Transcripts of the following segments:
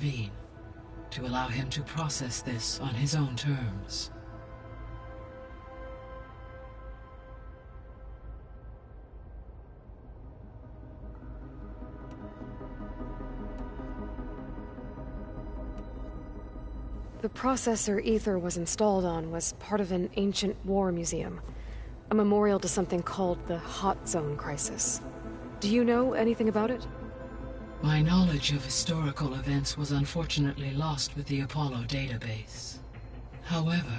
intervene to allow him to process this on his own terms. The processor Aether was installed on was part of an ancient war museum, a memorial to something called the Hot Zone Crisis. Do you know anything about it? My knowledge of historical events was unfortunately lost with the Apollo database. However,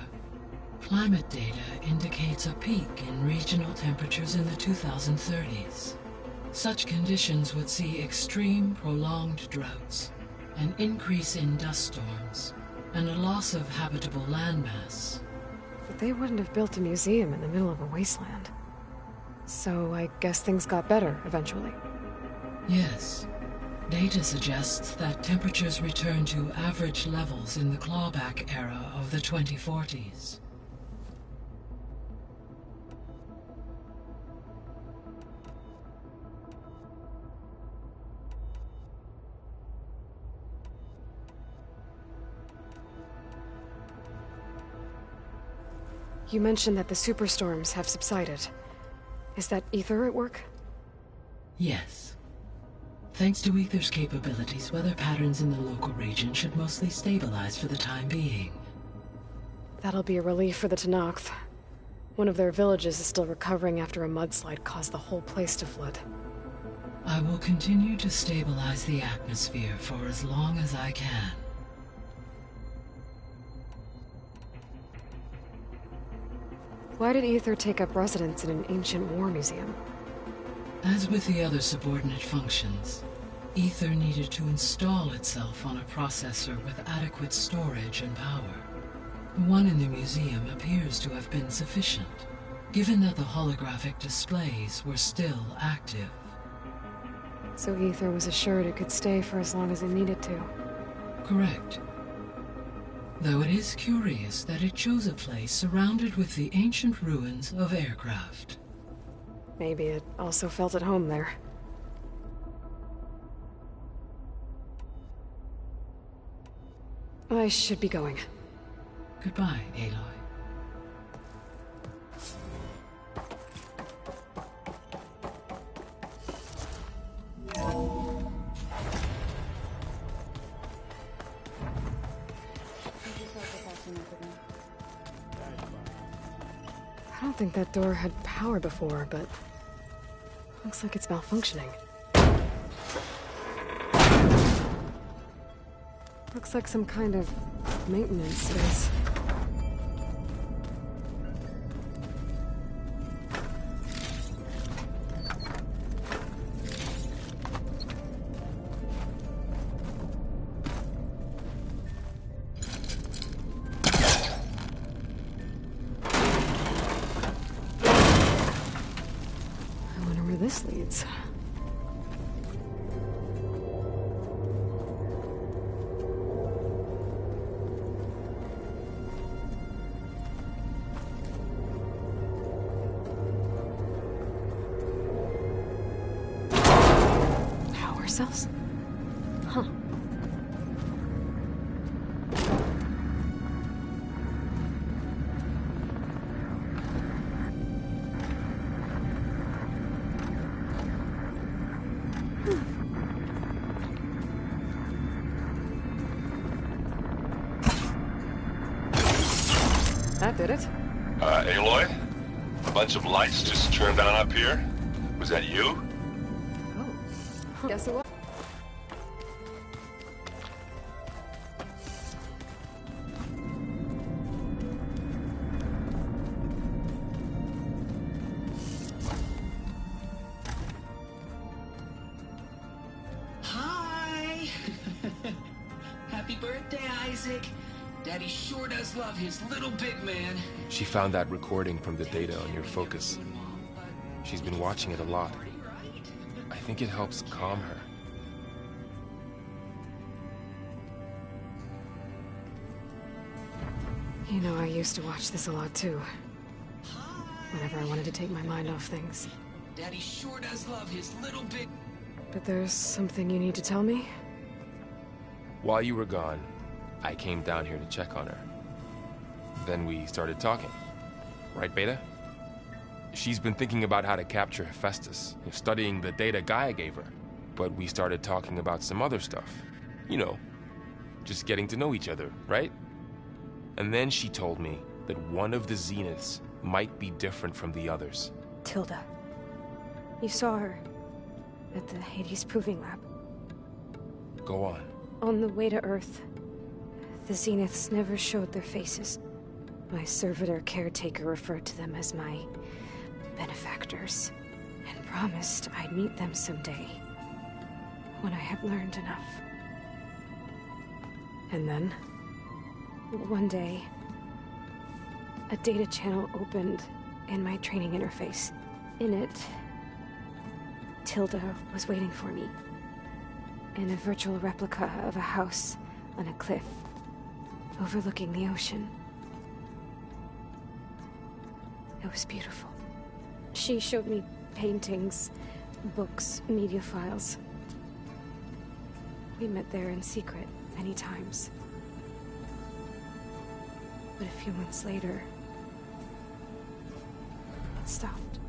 climate data indicates a peak in regional temperatures in the 2030s. Such conditions would see extreme, prolonged droughts, an increase in dust storms, and a loss of habitable landmass. But they wouldn't have built a museum in the middle of a wasteland. So I guess things got better eventually. Yes. Data suggests that temperatures returned to average levels in the clawback era of the 2040s. You mentioned that the superstorms have subsided. Is that Aether at work? Yes. Thanks to Aether's capabilities, weather patterns in the local region should mostly stabilize for the time being. That'll be a relief for the Tenakth. One of their villages is still recovering after a mudslide caused the whole place to flood. I will continue to stabilize the atmosphere for as long as I can. Why did Aether take up residence in an ancient war museum? As with the other subordinate functions, Aether needed to install itself on a processor with adequate storage and power. The one in the museum appears to have been sufficient, given that the holographic displays were still active. So Aether was assured it could stay for as long as it needed to. Correct. Though it is curious that it chose a place surrounded with the ancient ruins of aircraft. Maybe it also felt at home there. I should be going. Goodbye, Aloy. I don't think that door had power before, but looks like it's malfunctioning. Looks like some kind of maintenance space. I wonder where this leads. Cells? Huh. That did it. Aloy? A bunch of lights just turned on up here? Was that you? Oh. Guess it was. Hi! Happy birthday, Isaac. Daddy sure does love his little big man. She found that recording from the data on your focus. She's been watching it a lot. I think it helps calm her. You know, I used to watch this a lot too. Whenever I wanted to take my mind off things. Daddy sure does love his little big... But there's something you need to tell me? While you were gone, I came down here to check on her. Then we started talking. Right, Beta? She's been thinking about how to capture Hephaestus, studying the data Gaia gave her. But we started talking about some other stuff. You know, just getting to know each other, right? And then she told me that one of the Zeniths might be different from the others. Tilda. You saw her at the Hades Proving Lab. Go on. On the way to Earth, the Zeniths never showed their faces. My servitor caretaker referred to them as my benefactors, and promised I'd meet them someday, when I had learned enough. And then, one day, a data channel opened in my training interface. In it, Tilda was waiting for me, in a virtual replica of a house on a cliff, overlooking the ocean. It was beautiful. She showed me paintings, books, media files. We met there in secret many times. But a few months later, it stopped.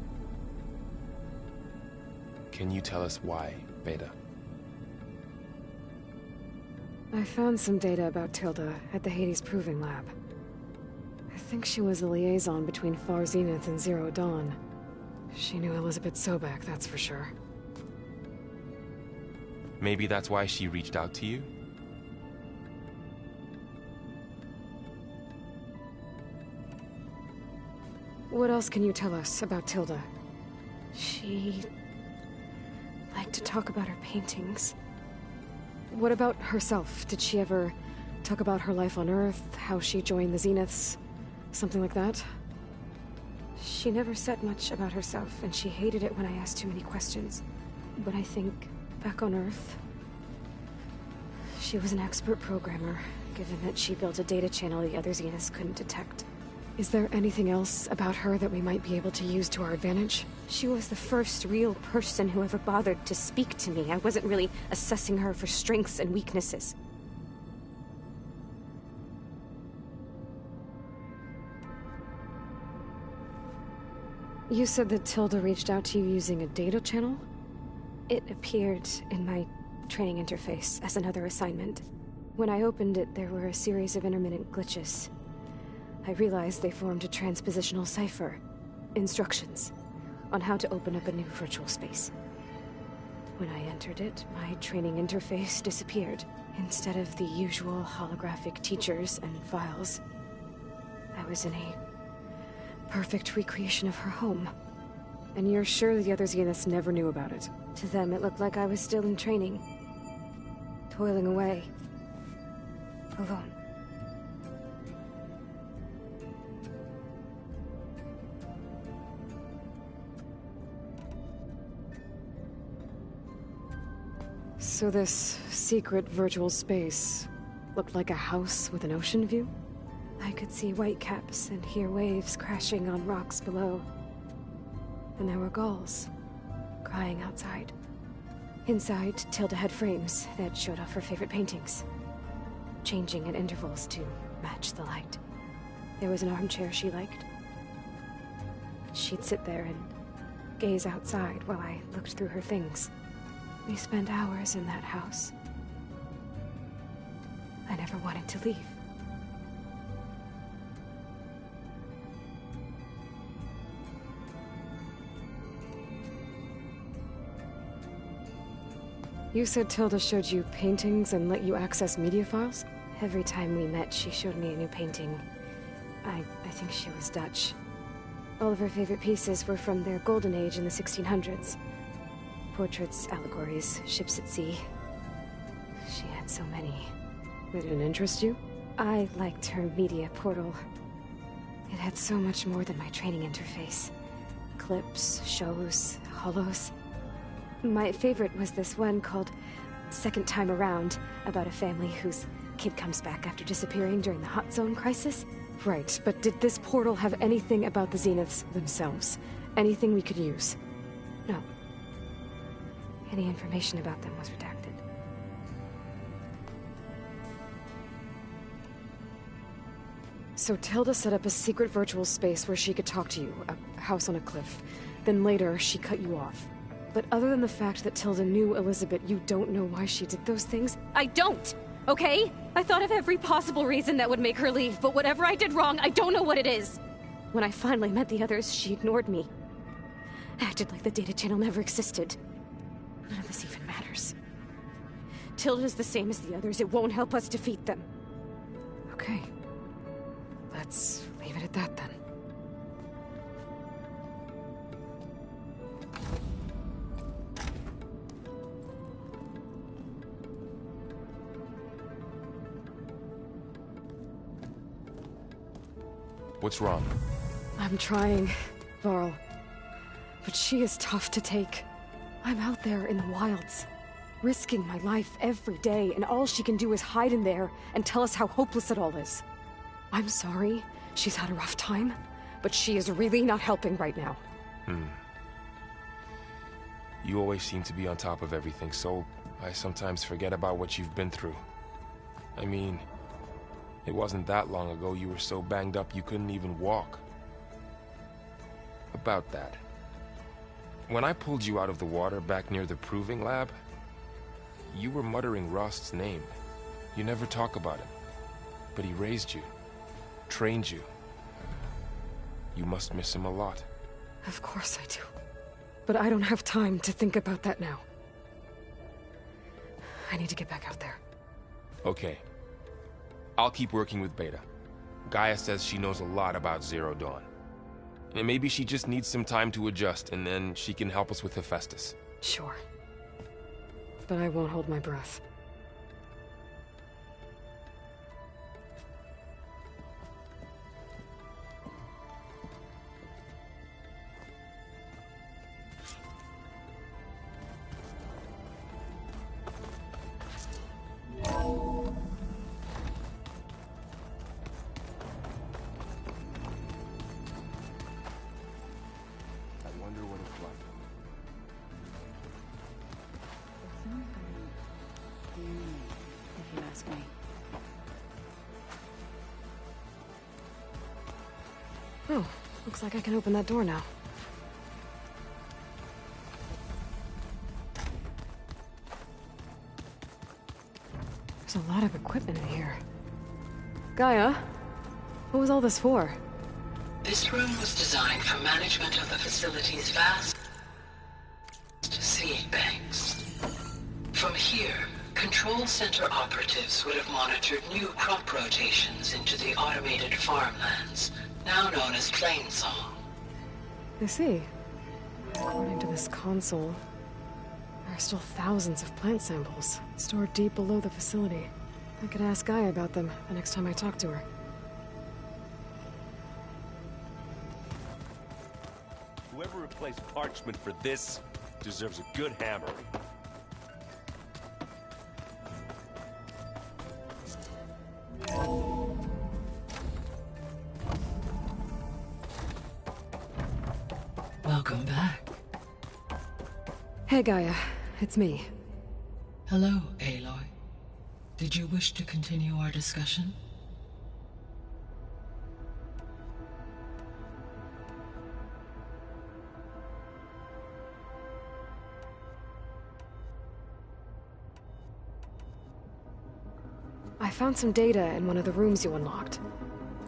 Can you tell us why, Beta? I found some data about Tilda at the Hades Proving Lab. I think she was the liaison between Far Zenith and Zero Dawn. She knew Elizabeth Sobek, that's for sure. Maybe that's why she reached out to you? What else can you tell us about Tilda? She liked to talk about her paintings. What about herself? Did she ever talk about her life on Earth, how she joined the Zeniths, something like that? She never said much about herself, and she hated it when I asked too many questions. But I think, back on Earth, she was an expert programmer, given that she built a data channel the other Zeniths couldn't detect. Is there anything else about her that we might be able to use to our advantage? She was the first real person who ever bothered to speak to me. I wasn't really assessing her for strengths and weaknesses. You said that Tilda reached out to you using a data channel? It appeared in my training interface as another assignment. When I opened it, there were a series of intermittent glitches. I realized they formed a transpositional cipher. Instructions on how to open up a new virtual space. When I entered it, my training interface disappeared. Instead of the usual holographic teachers and files, I was in a perfect recreation of her home. And you're sure the other Zeniths never knew about it? To them, it looked like I was still in training. Toiling away. Alone. So this secret virtual space looked like a house with an ocean view? I could see whitecaps and hear waves crashing on rocks below. And there were gulls crying outside. Inside, Tilda had frames that showed off her favorite paintings, changing at intervals to match the light. There was an armchair she liked. She'd sit there and gaze outside while I looked through her things. We spent hours in that house. I never wanted to leave. You said Tilda showed you paintings and let you access media files? Every time we met, she showed me a new painting. I think she was Dutch. All of her favorite pieces were from their golden age in the 1600s. Portraits, allegories, ships at sea. She had so many. They didn't interest you? I liked her media portal. It had so much more than my training interface. Clips, shows, holos. My favorite was this one called Second Time Around, about a family whose kid comes back after disappearing during the Hot Zone crisis. Right, but did this portal have anything about the Zeniths themselves? Anything we could use? No. Any information about them was redacted. So Tilda set up a secret virtual space where she could talk to you, a house on a cliff. Then later, she cut you off. But other than the fact that Tilda knew Elizabeth, you don't know why she did those things? I don't! Okay? I thought of every possible reason that would make her leave, but whatever I did wrong, I don't know what it is. When I finally met the others, she ignored me. Acted like the data channel never existed. None of this even matters. Tilda's the same as the others. It won't help us defeat them. Okay. Let's leave it at that then. What's wrong? I'm trying, Varl. But she is tough to take. I'm out there in the wilds, risking my life every day, and all she can do is hide in there and tell us how hopeless it all is. I'm sorry, she's had a rough time, but she is really not helping right now. You always seem to be on top of everything, so I sometimes forget about what you've been through. I mean, it wasn't that long ago you were so banged up you couldn't even walk. About that. When I pulled you out of the water back near the proving lab, you were muttering Rost's name. You never talk about him. But he raised you, trained you. You must miss him a lot. Of course I do. But I don't have time to think about that now. I need to get back out there. Okay. I'll keep working with Beta. Gaia says she knows a lot about Zero Dawn. And maybe she just needs some time to adjust, and then she can help us with Hephaestus. Sure. But I won't hold my breath. Oh, looks like I can open that door now. There's a lot of equipment in here. Gaia, what was all this for? This room was designed for management of the facility's vast seed banks. From here, Control Center operatives would have monitored new crop rotations into the automated farmlands, now known as Plainsong. I see. According to this console, there are still thousands of plant samples stored deep below the facility. I could ask Gaia about them the next time I talk to her. Whoever replaced parchment for this deserves a good hammering. Welcome back. Hey Gaia, it's me. Hello, Aloy. Did you wish to continue our discussion? I found some data in one of the rooms you unlocked.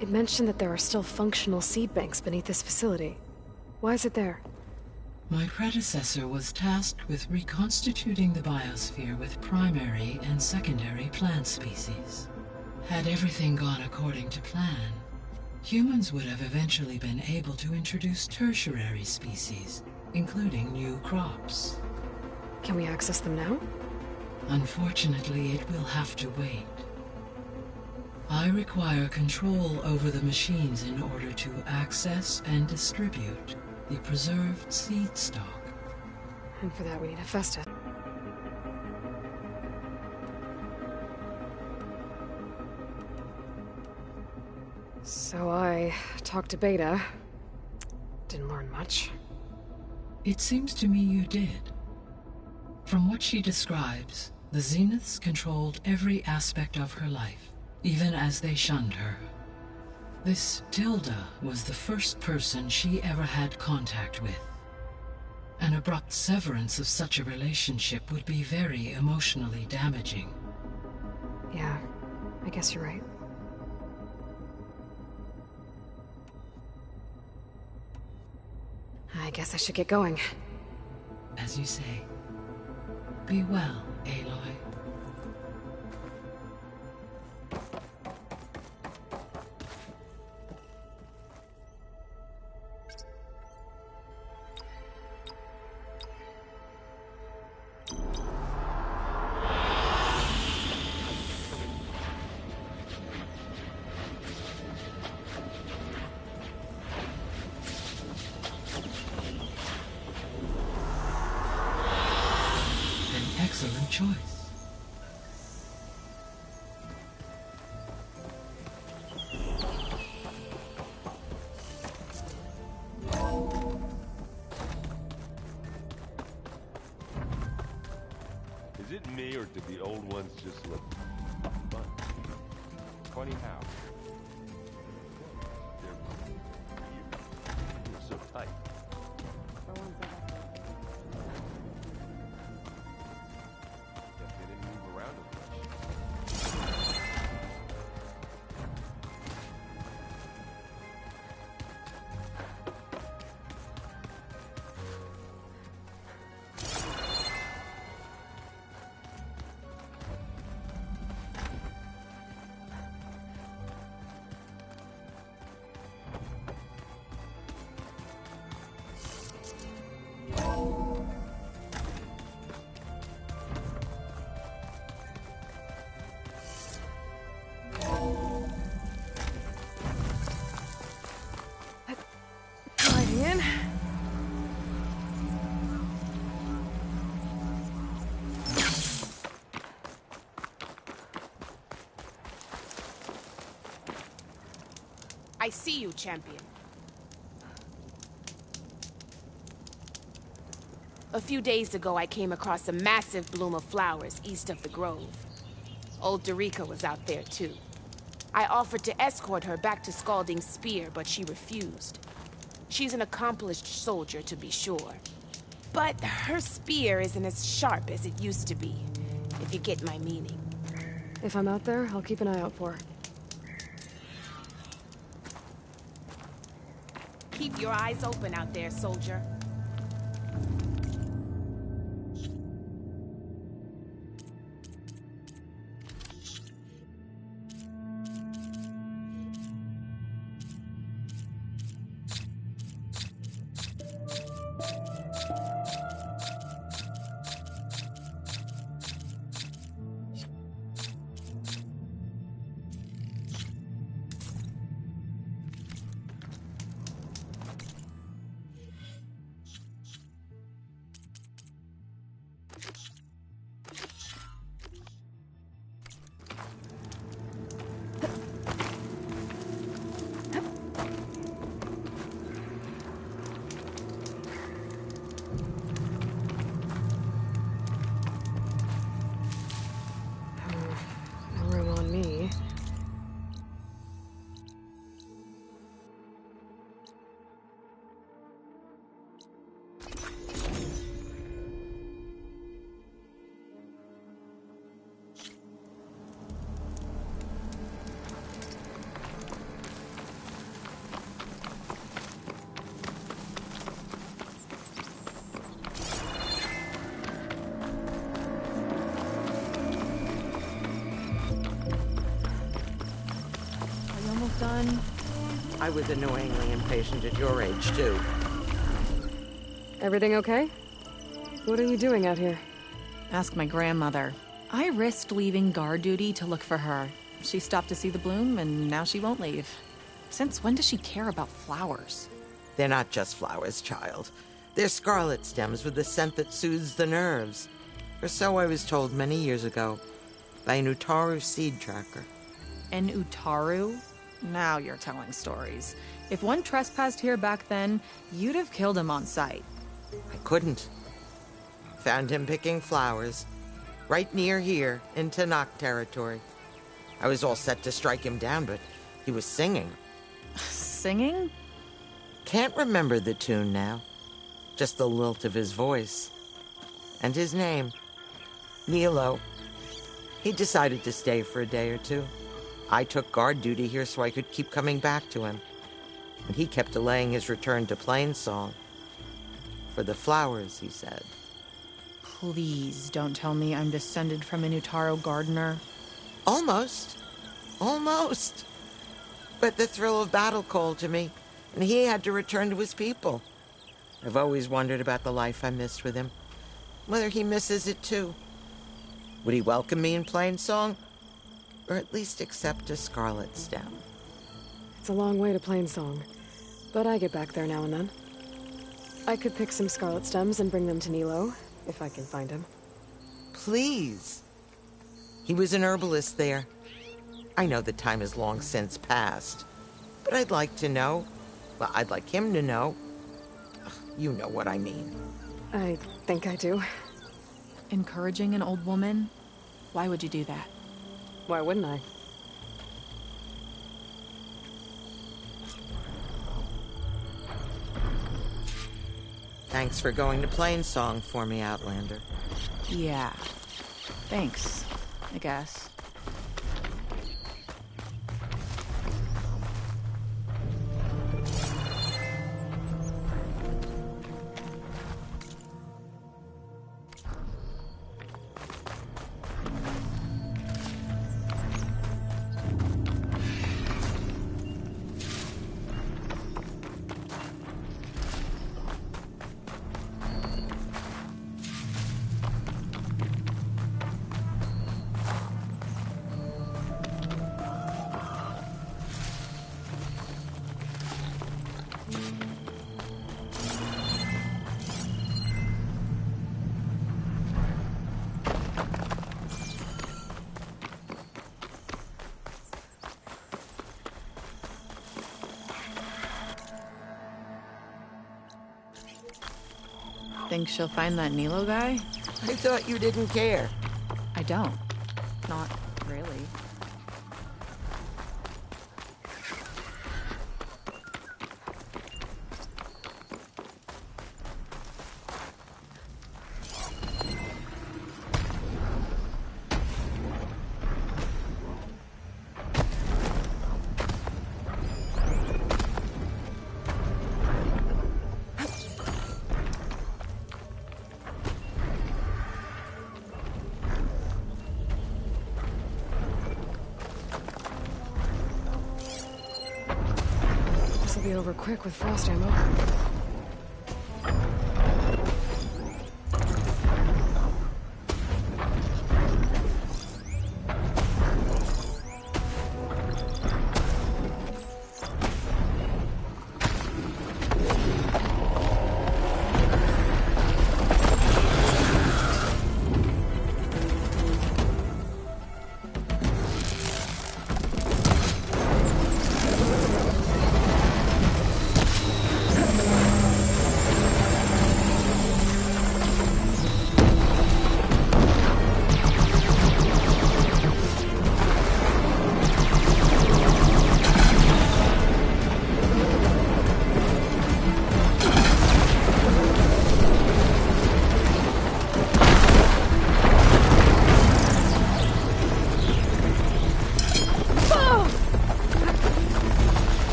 It mentioned that there are still functional seed banks beneath this facility. Why is it there? My predecessor was tasked with reconstituting the biosphere with primary and secondary plant species. Had everything gone according to plan, humans would have eventually been able to introduce tertiary species, including new crops. Can we access them now? Unfortunately, it will have to wait. I require control over the machines in order to access and distribute the preserved seed stock. And for that we need Hephaestus. So I talked to Beta. Didn't learn much. It seems to me you did. From what she describes, the Zeniths controlled every aspect of her life, even as they shunned her. This Tilda was the first person she ever had contact with. An abrupt severance of such a relationship would be very emotionally damaging. Yeah, I guess you're right. I guess I should get going. As you say, be well, Aloy. Excellent choice. Is it me, or did the old ones just look fun? Funny how? They're so tight. Guess they didn't move around as much. In. I see you, champion. A few days ago, I came across a massive bloom of flowers east of the grove. Old Darika was out there, too. I offered to escort her back to Scalding's Spear, but she refused. She's an accomplished soldier, to be sure. But her spear isn't as sharp as it used to be, if you get my meaning. If I'm out there, I'll keep an eye out for her. Keep your eyes open out there, soldier. Done. I was annoyingly impatient at your age, too. Everything okay? What are you doing out here? Ask my grandmother. I risked leaving guard duty to look for her. She stopped to see the bloom, and now she won't leave. Since when does she care about flowers? They're not just flowers, child. They're scarlet stems with a scent that soothes the nerves. Or so I was told many years ago by an Utaru seed tracker. An Utaru? Now you're telling stories. If one trespassed here back then, you'd have killed him on sight. I couldn't. Found him picking flowers, right near here, in Tanakh territory. I was all set to strike him down, but he was singing. Singing? Can't remember the tune now. Just the lilt of his voice. And his name. Nilo. He decided to stay for a day or two. I took guard duty here so I could keep coming back to him. And he kept delaying his return to Plainsong. For the flowers, he said. Please don't tell me I'm descended from a Nutaro gardener. Almost. Almost. But the thrill of battle called to me, and he had to return to his people. I've always wondered about the life I missed with him. Whether he misses it too. Would he welcome me in Plainsong? Or at least accept a scarlet stem? It's a long way to Plainsong, but I get back there now and then. I could pick some scarlet stems and bring them to Nilo, if I can find him. Please. He was an herbalist there. I know the time has long since passed, but I'd like to know. Well, I'd like him to know. Ugh, you know what I mean. I think I do. Encouraging an old woman? Why would you do that? Why wouldn't I? Thanks for going to Plainsong for me, Outlander. Yeah. Thanks, I guess. Think she'll find that Nilo guy? I thought you didn't care. I don't. Not really. This'll be over quick with frost ammo.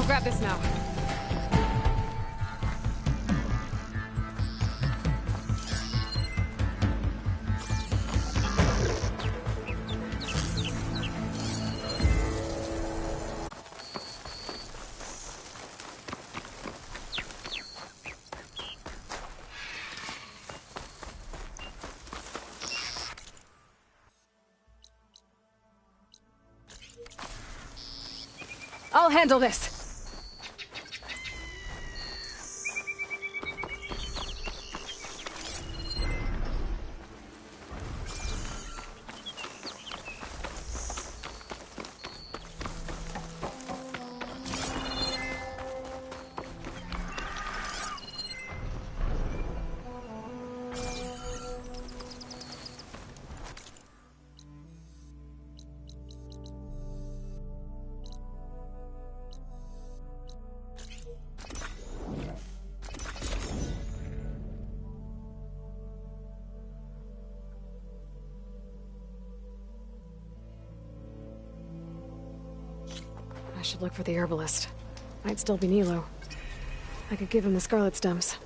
Grab this now. I'll handle this. I should look for the herbalist. Might still be Nilo. I could give him the scarlet stems.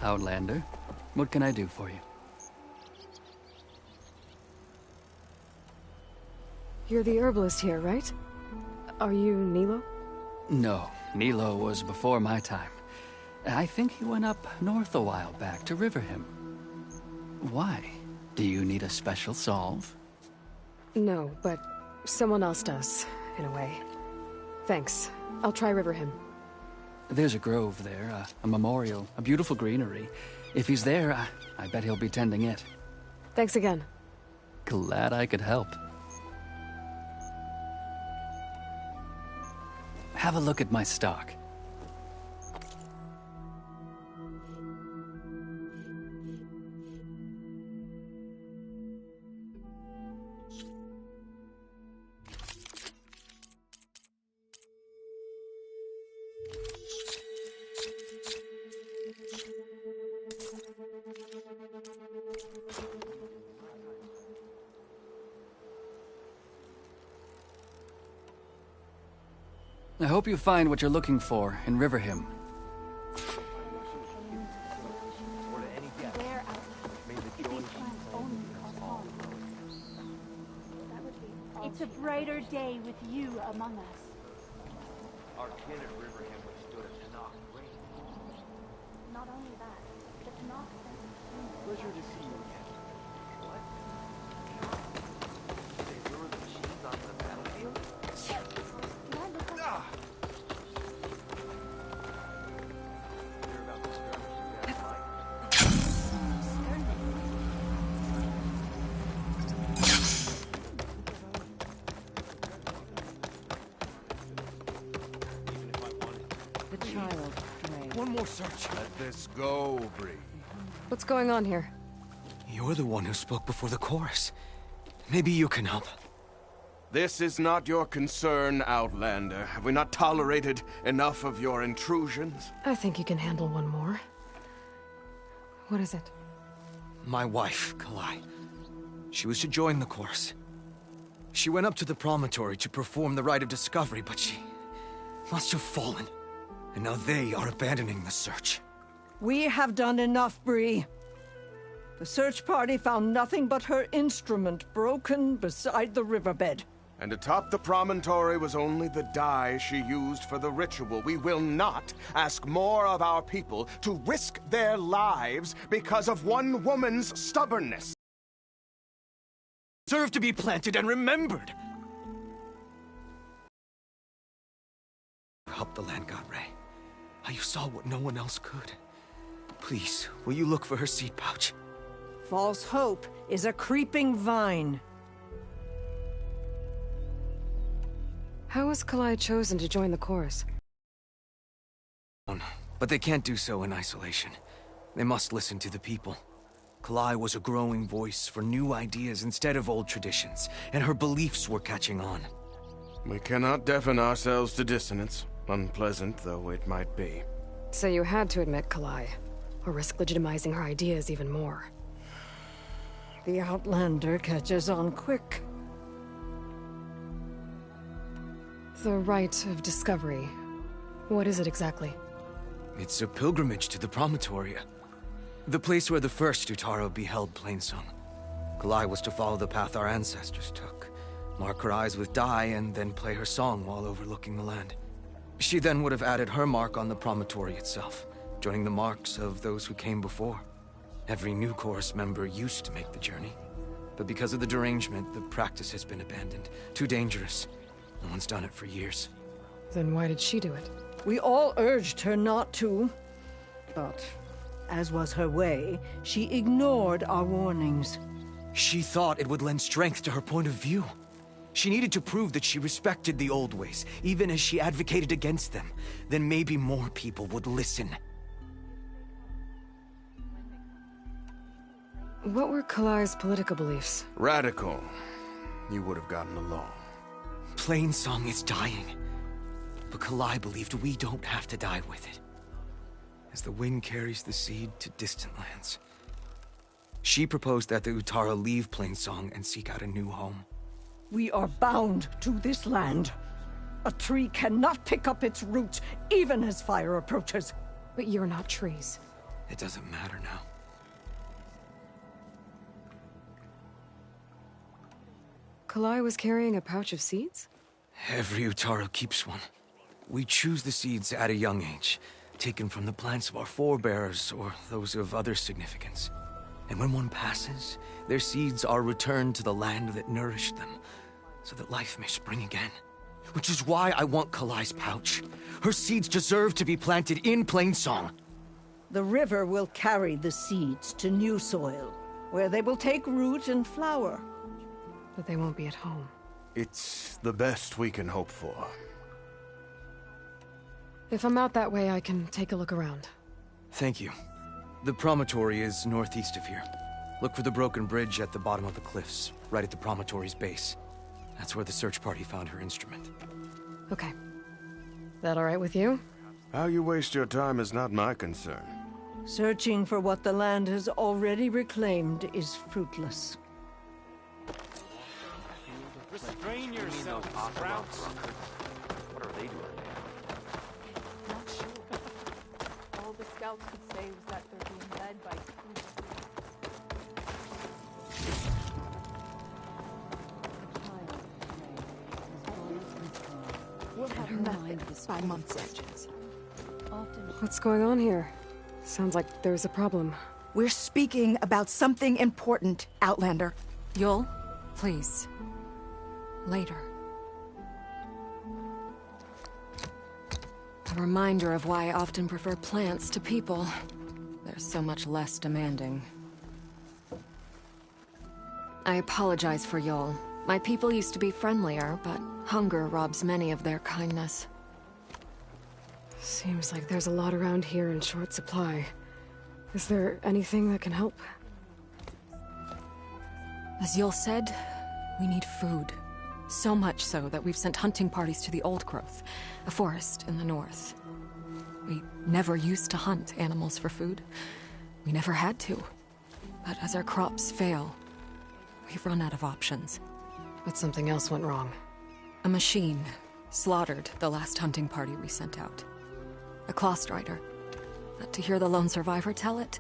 Outlander. What can I do for you? You're the herbalist here, right? Are you Nilo? No, Nilo was before my time. I think he went up north a while back to Riverhim. Why? Do you need a special solve? No, but someone else does, in a way. Thanks. I'll try Riverhim. There's a grove there, a memorial, a beautiful greenery. If he's there, I bet he'll be tending it. Thanks again. Glad I could help. Have a look at my stock. I hope you find what you're looking for in Riverhim. It's a brighter day with you among us. Our kin at Riverhim withstood a Tenakth raid. Not only that, the Tenakth sent us. Pleasure to see you again. What? They lure the machines onto the battlefield? Did I look like Hear about the skirmish you guys like? The child, Dre. One more search. Let this go, Bree. What's going on here? You're the one who spoke before the chorus. Maybe you can help. This is not your concern, Outlander. Have we not tolerated enough of your intrusions? I think you can handle one more. What is it? My wife, Kalai. She was to join the chorus. She went up to the promontory to perform the rite of discovery, but she must have fallen. And now they are abandoning the search. We have done enough, Bree. The search party found nothing but her instrument broken beside the riverbed. And atop the promontory was only the dye she used for the ritual. We will not ask more of our people to risk their lives because of one woman's stubbornness. Deserve to be planted and remembered. Help the land god, Ray. How you saw what no one else could. Please, will you look for her seed pouch? False hope is a creeping vine. How was Kalai chosen to join the chorus? But they can't do so in isolation. They must listen to the people. Kalai was a growing voice for new ideas instead of old traditions, and her beliefs were catching on. We cannot deafen ourselves to dissonance, unpleasant though it might be. So you had to admit Kalai, or risk legitimizing her ideas even more. The Outlander catches on quick. The rite of discovery. What is it exactly? It's a pilgrimage to the promontory. The place where the first Utaro beheld Plainsong. Kalai was to follow the path our ancestors took. Mark her eyes with dye and then play her song while overlooking the land. She then would have added her mark on the promontory itself, joining the marks of those who came before. Every new chorus member used to make the journey. But because of the derangement, the practice has been abandoned. Too dangerous. No one's done it for years. Then why did she do it? We all urged her not to. But, as was her way, she ignored our warnings. She thought it would lend strength to her point of view. She needed to prove that she respected the old ways, even as she advocated against them. Then maybe more people would listen. What were Kalai's political beliefs? Radical. You would have gotten along. Plainsong is dying. But Kalai believed we don't have to die with it. As the wind carries the seed to distant lands. She proposed that the Utara leave Plainsong and seek out a new home. We are bound to this land. A tree cannot pick up its roots, even as fire approaches. But you're not trees. It doesn't matter now. Kalai was carrying a pouch of seeds? Every Utaru keeps one. We choose the seeds at a young age, taken from the plants of our forebears or those of other significance. And when one passes, their seeds are returned to the land that nourished them, so that life may spring again. Which is why I want Kalai's pouch. Her seeds deserve to be planted in Plainsong. The river will carry the seeds to new soil, where they will take root and flower. But they won't be at home. It's the best we can hope for. If I'm out that way, I can take a look around. Thank you. The promontory is northeast of here. Look for the broken bridge at the bottom of the cliffs, right at the promontory's base. That's where the search party found her instrument. Okay. That all right with you? How you waste your time is not my concern. Searching for what the land has already reclaimed is fruitless. Restrain yourself, Sprouts. What are they doing there? Not sure. All the scouts could say was that they're being led by We'll have her mind by month's engines. What's going on here? Sounds like there's a problem. We're speaking about something important, Outlander. Yul, please. Later. A reminder of why I often prefer plants to people. They're so much less demanding. I apologize for Yul. My people used to be friendlier, but hunger robs many of their kindness. Seems like there's a lot around here in short supply. Is there anything that can help? As Yul said, we need food. So much so that we've sent hunting parties to the Old Growth, a forest in the north. We never used to hunt animals for food. We never had to. But as our crops fail, we've run out of options. But something else went wrong. A machine slaughtered the last hunting party we sent out. A Clawstrider. But to hear the lone survivor tell it,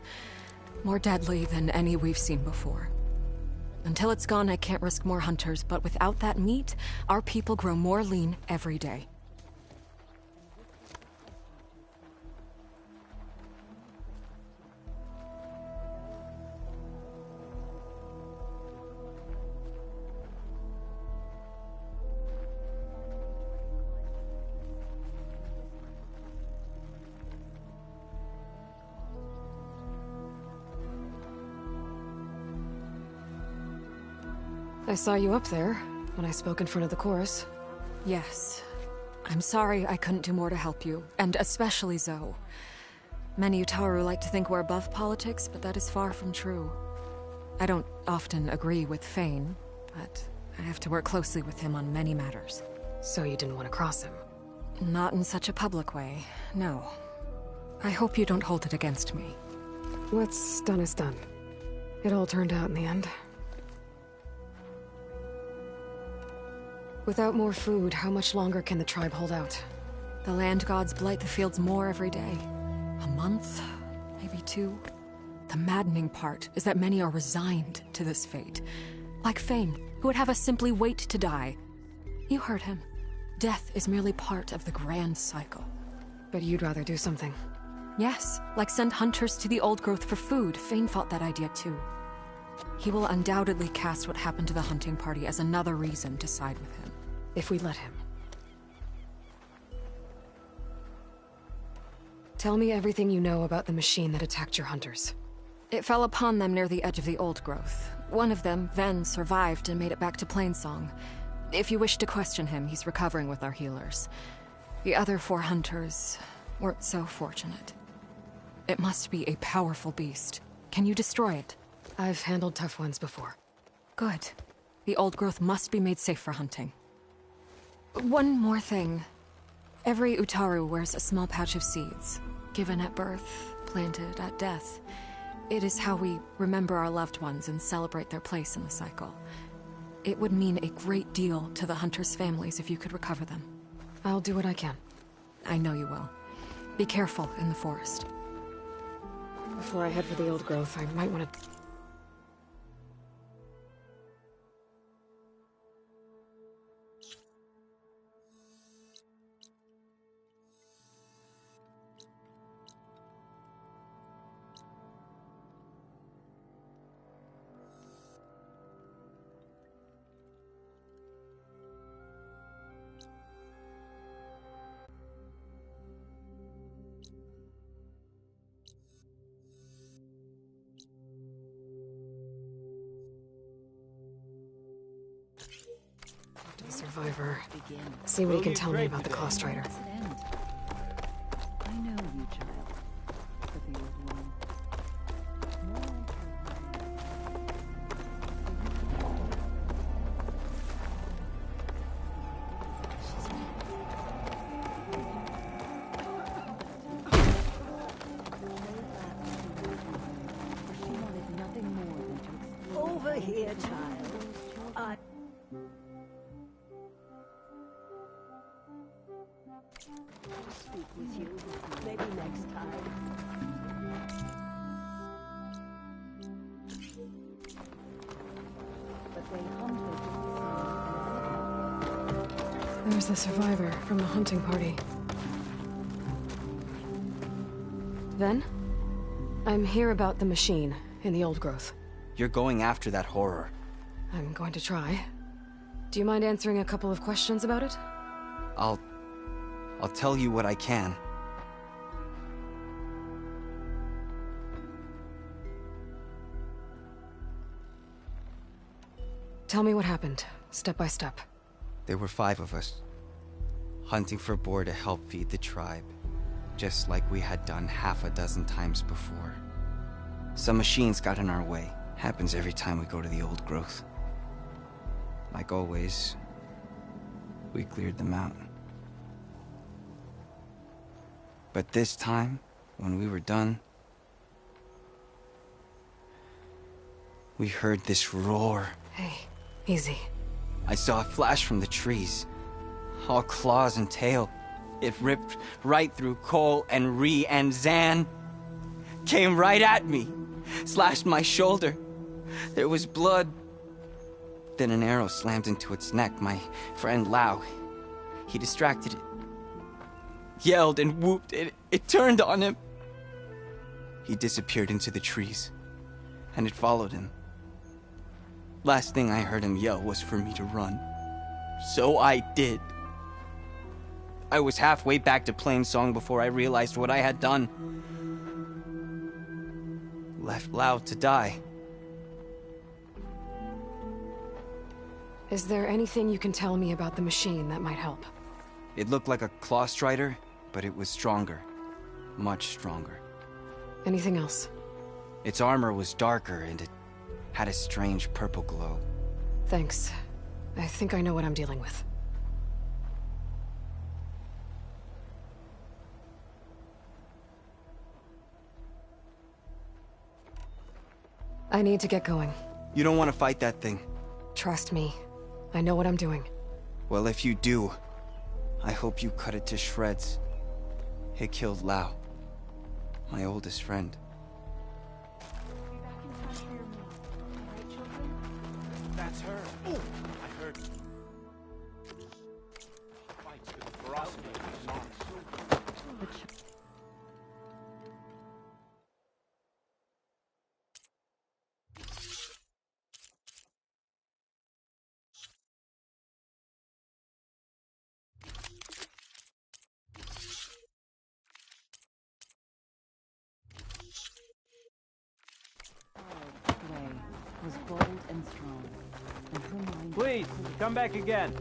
more deadly than any we've seen before. Until it's gone, I can't risk more hunters, but without that meat, our people grow more lean every day. I saw you up there when I spoke in front of the chorus. Yes. I'm sorry I couldn't do more to help you, and especially Zoe. Many Utaru like to think we're above politics, but that is far from true. I don't often agree with Fane, but I have to work closely with him on many matters. So you didn't want to cross him? Not in such a public way, no. I hope you don't hold it against me. What's done is done. It all turned out in the end. Without more food, how much longer can the tribe hold out? The land gods blight the fields more every day. A month? Maybe 2? The maddening part is that many are resigned to this fate. Like Fane, who would have us simply wait to die. You heard him. Death is merely part of the grand cycle. But you'd rather do something. Yes, like send hunters to the Old Growth for food. Fane fought that idea too. He will undoubtedly cast what happened to the hunting party as another reason to side with him. If we let him. Tell me everything you know about the machine that attacked your hunters. It fell upon them near the edge of the Old Growth. One of them, Ven, survived and made it back to Plainsong. If you wish to question him, he's recovering with our healers. The other 4 hunters weren't so fortunate. It must be a powerful beast. Can you destroy it? I've handled tough ones before. Good. The Old Growth must be made safe for hunting. One more thing. Every Utaru wears a small pouch of seeds, given at birth, planted at death. It is how we remember our loved ones and celebrate their place in the cycle. It would mean a great deal to the hunters' families if you could recover them. I'll do what I can. I know you will. Be careful in the forest. Before I head for the old growth, I might want to... Survivor. See what he can tell me about the Cost Rider. I know you, child, said the old woman. Over here, child. Speak with you. Maybe next time. But they humbly There's the survivor from the hunting party. Then, I'm here about the machine in the old growth. You're going after that horror. I'm going to try. Do you mind answering a couple of questions about it? I'll tell you what I can. Tell me what happened, step by step. There were 5 of us, hunting for boar to help feed the tribe, just like we had done half a dozen times before. Some machines got in our way. Happens every time we go to the old growth. Like always, we cleared them out. But this time, when we were done, we heard this roar. Hey, easy. I saw a flash from the trees, all claws and tail. It ripped right through Cole and Ree, and Zan came right at me, slashed my shoulder. There was blood. Then an arrow slammed into its neck. My friend Lau, he distracted it. Yelled and whooped. It turned on him. He disappeared into the trees, and it followed him. Last thing I heard him yell was for me to run. So I did. I was halfway back to Plainsong before I realized what I had done. Left Lau to die. Is there anything you can tell me about the machine that might help? It looked like a claw strider, but it was stronger. Much stronger. Anything else? Its armor was darker, and it had a strange purple glow. Thanks. I think I know what I'm dealing with. I need to get going. You don't want to fight that thing. Trust me. I know what I'm doing. Well, if you do, I hope you cut it to shreds. It killed Lau, my oldest friend. That's her. Oh, I heard. Fights with the ferocity of his arms. was bold and strong, and her mind... Please, come back again.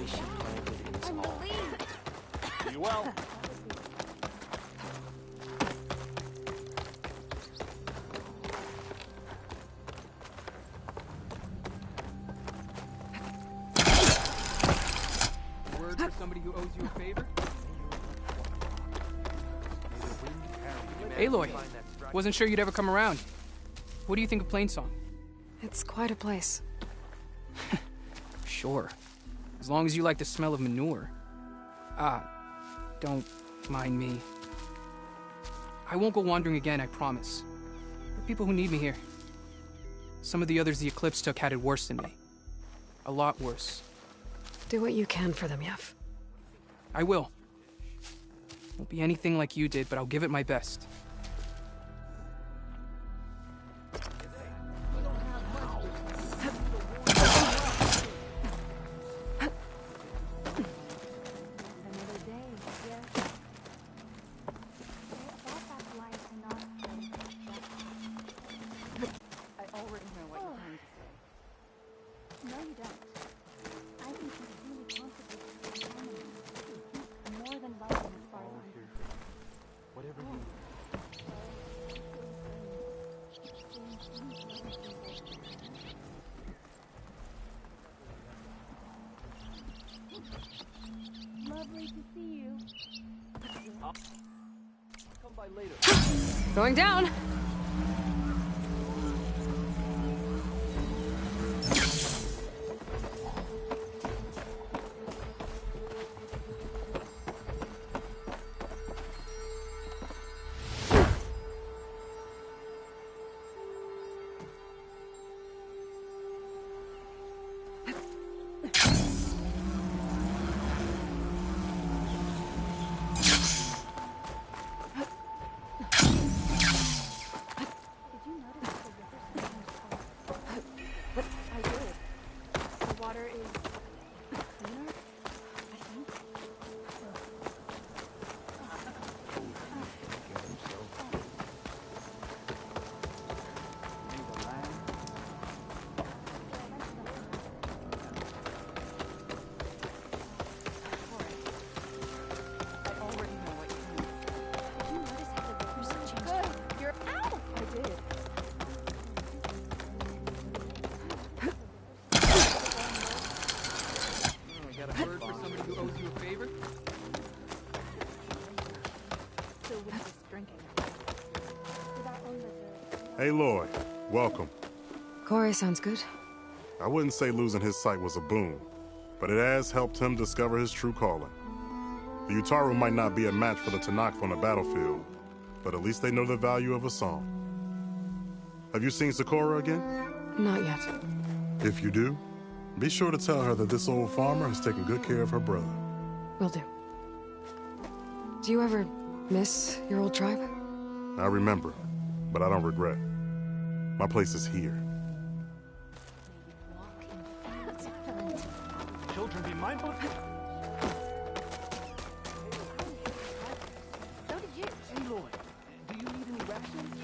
she planted in his hall. You well? Word for somebody who owes you a favor? Aloy, wasn't sure you'd ever come around. What do you think of Plainsong? It's quite a place. Sure. As long as you like the smell of manure. Don't mind me. I won't go wandering again, I promise. There are people who need me here. Some of the others the Eclipse took had it worse than me. A lot worse. Do what you can for them, Yef. I will. Won't be anything like you did, but I'll give it my best. Lovely to see you. Come by later. Going down. Aloy, welcome. Corey sounds good. I wouldn't say losing his sight was a boon, but it has helped him discover his true calling. The Utaru might not be a match for the Tenakth on the battlefield, but at least they know the value of a song. Have you seen Sakura again? Not yet. If you do, be sure to tell her that this old farmer has taken good care of her brother. Will do. Do you ever miss your old tribe? I remember, but I don't regret. My place is here. Children, be mindful. So did you. Aloy, do you need any rations?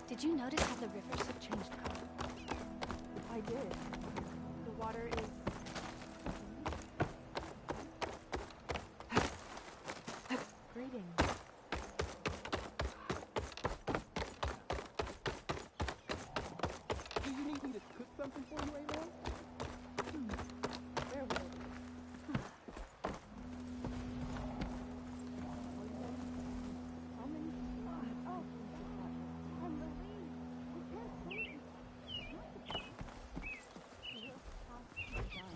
Did you notice how the rivers have changed color? I did. The water is... Greetings. Do you need me to cook something for you, Aloy? Where was it? How many people? Oh, I'm Louise. I can't believe it.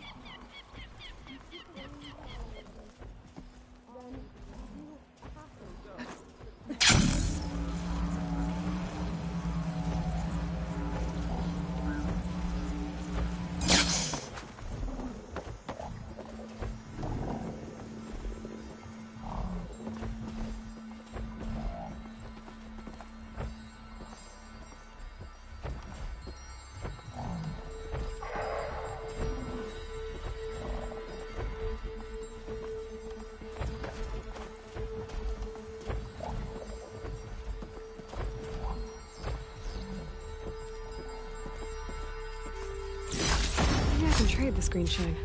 trade this green shine.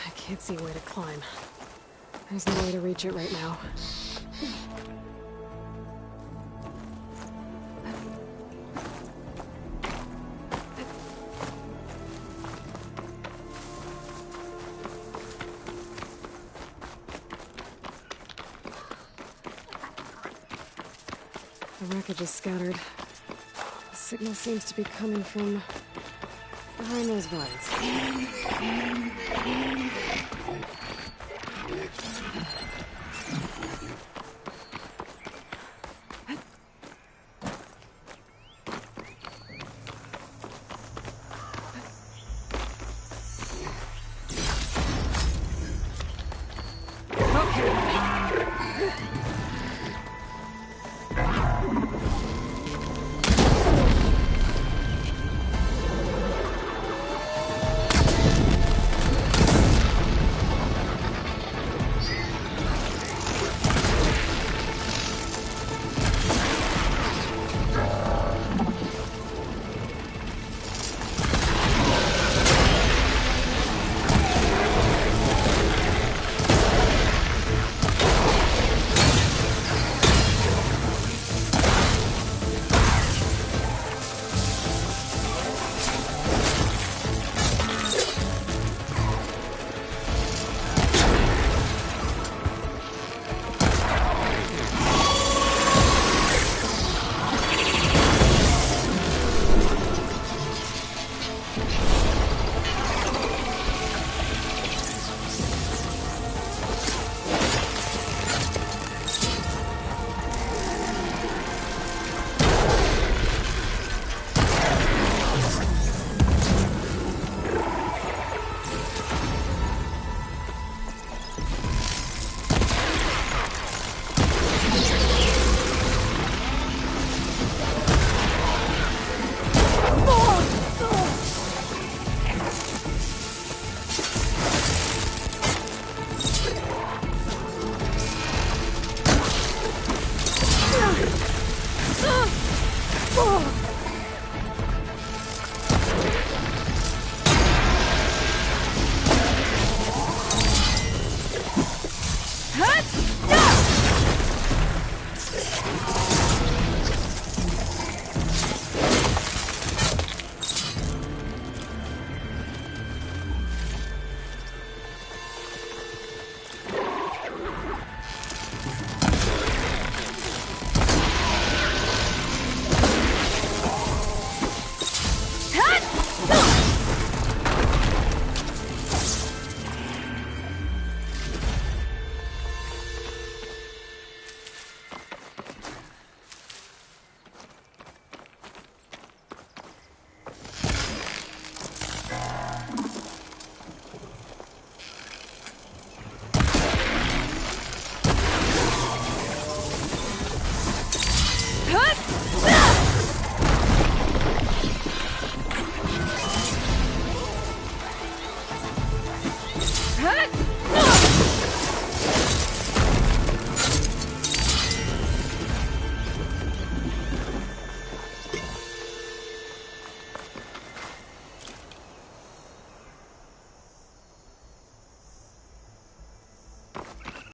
I can't see where to climb. There's no way to reach it right now. The wreckage is scattered. The signal seems to be coming from behind those vines. Okay,